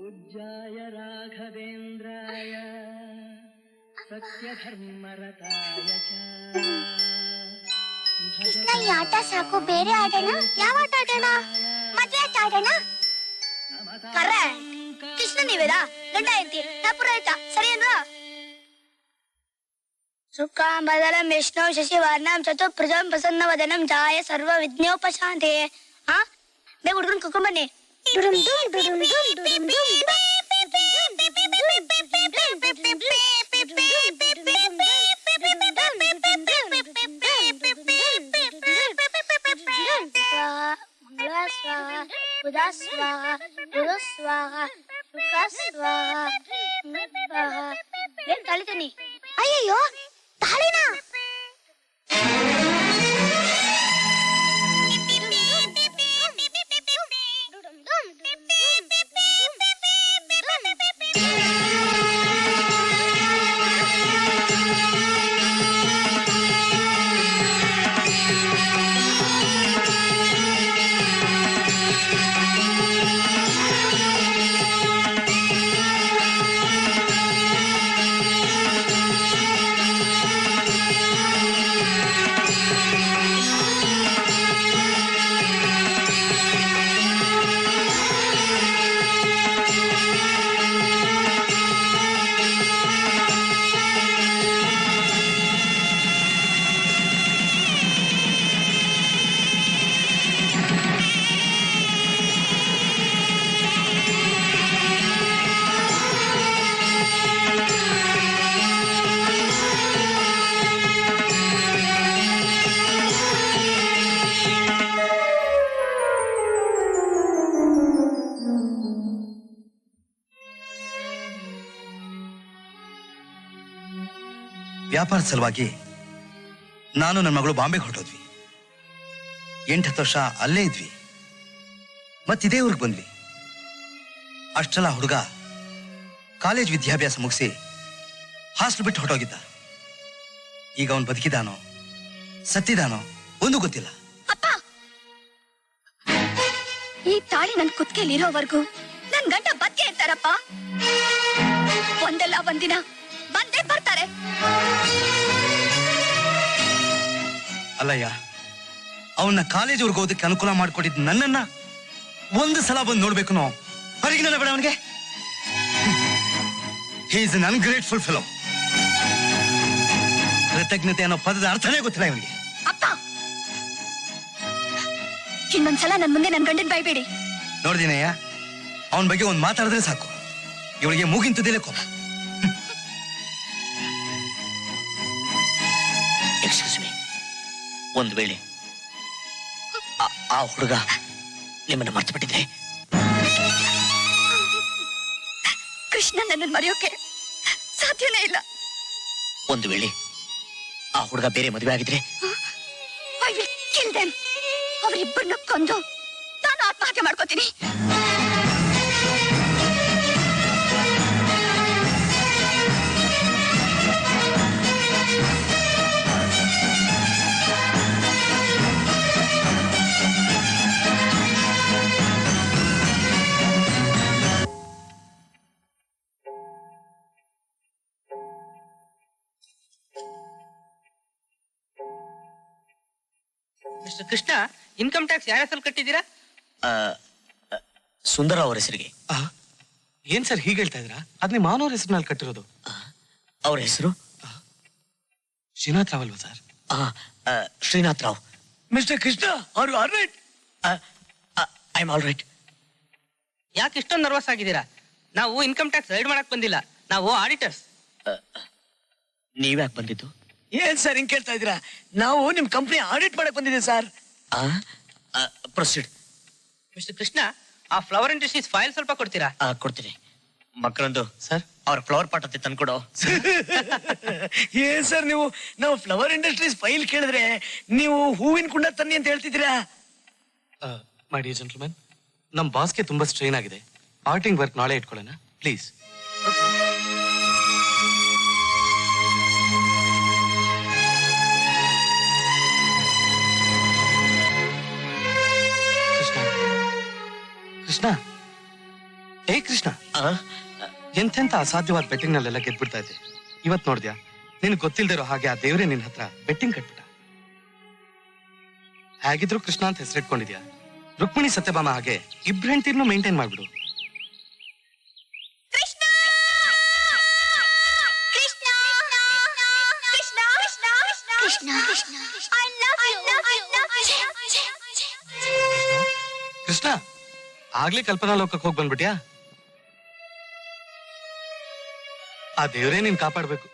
पूज्याय राघवेन्द्राय सत्यधर्मरताय च ಕೃಷ್ಣ ಈ ಆಟ ಸಾಕು, ಬೇರೆ ಆಡೋಣ. ಯಾವ ಆಟ ಆಡೋಣ? ಮದ್ವೆ ಆಟ ಆಡೋಣ. ಕರ್ರೆ ಕೃಷ್ಣ ನೀವೇದಾ ಗಂಡ ಐತಿ ಪುರೋಹಿತ ಸರಿ ಅಲ್ವಾ? ಸುಖಾಂಬದಲಂ ವಿಷ್ಣು ಶಶಿವರ್ಣಂ ಚತುರ್ಭುಜಂ ಪ್ರಸನ್ನವದನಂ ಜಾಯ ಸರ್ವ ವಿಘ್ನೋಪಶಾಂತೆ. ಹಾ ಬೇಗ ಹುಡುಗನ್ ಕರ್ಕೊಂಡ್ ಬನ್ನಿ. ತಾಳಿತೀನಿ. ಅಯ್ಯಯ್ಯೋ ತಾಳಿನ ವ್ಯಾಪಾರದ ಸಲುವಾಗಿ ನಾನು ನನ್ನ ಮಗಳು ಬಾಂಬೆಗೆ ಹೊರಟೋದ್ವಿ. 8-10 ವರ್ಷ ಅಲ್ಲೇ ಇದ್ವಿ. ಮತ್ತಿದೇ ಊರಿಗೆ ಬಂದ್ವಿ. ಅಷ್ಟೆಲ್ಲ ಹುಡುಗ ಕಾಲೇಜ್ ವಿದ್ಯಾಭ್ಯಾಸ ಮುಗಿಸಿ ಹಾಸ್ಟೆಲ್ ಬಿಟ್ಟು ಹೊರಟೋಗಿದ್ದ. ಈಗ ಅವನು ಬದುಕಿದಾನೋ ಸತ್ತಿದಾನೋ ಒಂದು ಗೊತ್ತಿಲ್ಲ. ಅಪ್ಪ, ಈ ತಾಳಿ ನನ್ ಕುತ್ತಿಗೆಯಲ್ಲಿ ಇರೋವರೆಗೂ ನನ್ ಗಂಡ ಬದುಕೇ ಇರ್ತಾರಪ್ಪ. ಒಂದಲ್ಲ ಒಂದಿನ ಬಂದೇ ಬರ್ತಾರೆ. ಅಲ್ಲಯ್ಯ, ಅವನ್ನ ಕಾಲೇಜ್ವರೆಗೆ ಹೋದಕ್ಕೆ ಅನುಕೂಲ ಮಾಡಿಕೊಟ್ಟಿದ್ ನನ್ನನ್ನ ಒಂದು ಸಲ ಬಂದು ನೋಡ್ಬೇಕು ನಾವು ಹೊರಗಿನ ಬೇಡ ಅವನಿಗೆ. He is an ungrateful fellow. ಕೃತಜ್ಞತೆ ಅನ್ನೋ ಪದದ ಅರ್ಥನೇ ಗೊತ್ತಿಲ್ಲ ಇವನಿಗೆ. ಅಪ್ಪ, ಇನ್ನೊಂದ್ಸಲ ನನ್ ಮುಂದೆ ನನ್ ಗಂಡನ್ ಬೈಬೇಡಿ. ನೋಡ್ದಿನಯ್ಯ, ಅವನ ಬಗ್ಗೆ ಒಂದ್ ಮಾತಾಡಿದ್ರೆ ಸಾಕು ಇವಳಿಗೆ ಮೂಗಿಂತದಿಲ್ಲ ಕೋಪ. ಎಕ್ಸ್ಕ್ಯೂಸ್ ಮೀ, ಒಂದು ವೇಳೆ ಆ ಹುಡುಗ ನಿಮ್ಮನ್ನು ಮರ್ತು ಬಿಟ್ಟಿದ್ರೆ? ಕೃಷ್ಣ ನನ್ನ ಮರೆಯೋಕೆ ಸಾಧ್ಯನೇ ಇಲ್ಲ. ಒಂದು ವೇಳೆ ಆ ಹುಡುಗ ಬೇರೆ ಮದುವೆ ಆಗಿದ್ರೆ? I will kill them. ಅವರಿಬ್ಬರನ್ನ ಕೊಂದು ನಾನು ಆತ್ಮಹತ್ಯೆ ಮಾಡ್ಕೋತೀನಿ. ಮಿಸ್ಟರ್ ಕೃಷ್ಣ, ಇನ್ಕಮ್ ಟ್ಯಾಕ್ಸ್ ಯಾರ ಹೆಸರು ಕಟ್ಟಿದ್ದೀರಾ? ಸುಂದರ ಅವರ ಹೆಸರಿಗೆ. ಏನ್ ಸರ್ ಹೀಗೆ ಹೇಳ್ತಾ ಇದ್ರಾ? ಅದ್ ನಿಮ್ಮ ಮಾವನವ್ರ ಹೆಸರಿನಲ್ಲಿ ಕಟ್ಟಿರೋದು. ಅವ್ರ ಹೆಸರು ಶ್ರೀನಾಥ್ ರಾವ್ ಅಲ್ವಾ sir? Srinath Rao. Mister Krishna, are you all right? I am all right. ಯಾಕೆ ಇಷ್ಟೊಂದು ನರ್ವಸ್ ಆಗಿದ್ದೀರಾ? ನಾವು ಇನ್ಕಮ್ ಟ್ಯಾಕ್ಸ್ ರೈಡ್ ಮಾಡಕ್ ಬಂದಿಲ್ಲ, ನಾವು ಆಡಿಟರ್ಸ್. ನೀವ್ಯಾಕೆ ಬಂದಿದ್ದು? ಏನ್ ಸರ್ ಹಿಂಗ್ ಕೇಳ್ತಾ ಇದ್ದೀರಾ? ನಾವು ನಿಮ್ ಕಂಪ್ನಿ ಆಡಿಟ್ ಮಾಡಕ್ ಬಂದಿದ್ದೀವಿ ಸರ್. ಪ್ರೊಸೀಡ್. ಮಿಸ್ಟರ್ ಕೃಷ್ಣ, ಆ ಫ್ಲವರ್ ಇಂಡಸ್ಟ್ರೀಸ್ ಫೈಲ್ ಸ್ವಲ್ಪ ಕೊಡ್ತೀರಾ? ಕೊಡ್ತೀನಿ. ಮಕ್ಕಳೊಂದು ಸರ್, ಅವ್ರ ಫ್ಲವರ್ ಪಾಟ್ ಅಂತ ತಂದ್ಕೊಡೋ. ಏನ್ ಸರ್ ನೀವು, ನಾವು ಫ್ಲವರ್ ಇಂಡಸ್ಟ್ರೀಸ್ ಫೈಲ್ ಕೇಳಿದ್ರೆ ನೀವು ಹೂವಿನ ಕುಂಡ ತನ್ನಿ ಅಂತ ಹೇಳ್ತಿದ್ದೀರಾ? ಮೈ ಡಿಯರ್ ಜೆಂಟಲ್ಮನ್, ನಮ್ ಬಾಸ್ಗೆ ತುಂಬಾ ಸ್ಟ್ರೈನ್ ಆಗಿದೆ. ಆರ್ಟಿಂಗ್ ವರ್ಕ್ ನಾಳೆ ಇಟ್ಕೊಳ್ಳೋಣ ಪ್ಲೀಸ್. ಕೃಷ್ಣ, ಏ ಕೃಷ್ಣ, ಎಂತೆಂತ ಅಸಾಧ್ಯವಾದ ಬೆಟ್ಟಿಂಗ್ ನಲ್ಲೆಲ್ಲ ಗೆದ್ಬಿಡ್ತಾ ಇದ್ದೆ. ಇವತ್ ನೋಡ್ದ್ಯಾ, ನಿನ್ ಗೊತ್ತಿಲ್ದಿರೋ ಹಾಗೆ ಆ ದೇವ್ರೆ ನಿನ್ ಹತ್ರ ಬೆಟ್ಟಿಂಗ್ ಕಟ್ಬಿಟ್ಟ. ಹೇಗಿದ್ರು ಕೃಷ್ಣ ಅಂತ ಹೆಸರಿಟ್ಕೊಂಡಿದ್ಯಾ, ರುಕ್ಮಿಣಿ ಸತ್ಯಭಾಮ ಹಾಗೆ ಇಬ್ರು ಹೆಂಡತಿರ್ನು ಮೇಂಟೈನ್ ಮಾಡ್ಬಿಡು. Krishna Krishna Krishna Krishna Krishna I love you Krishna, ಆಗ್ಲೇ ಕಲ್ಪನಾ ಲೋಕಕ್ಕೆ ಹೋಗಿ ಬಂದ್ಬಿಟ್ಯಾ? ಆ ದೇವ್ರೇ ನೀನ್ ಕಾಪಾಡ್ಬೇಕು.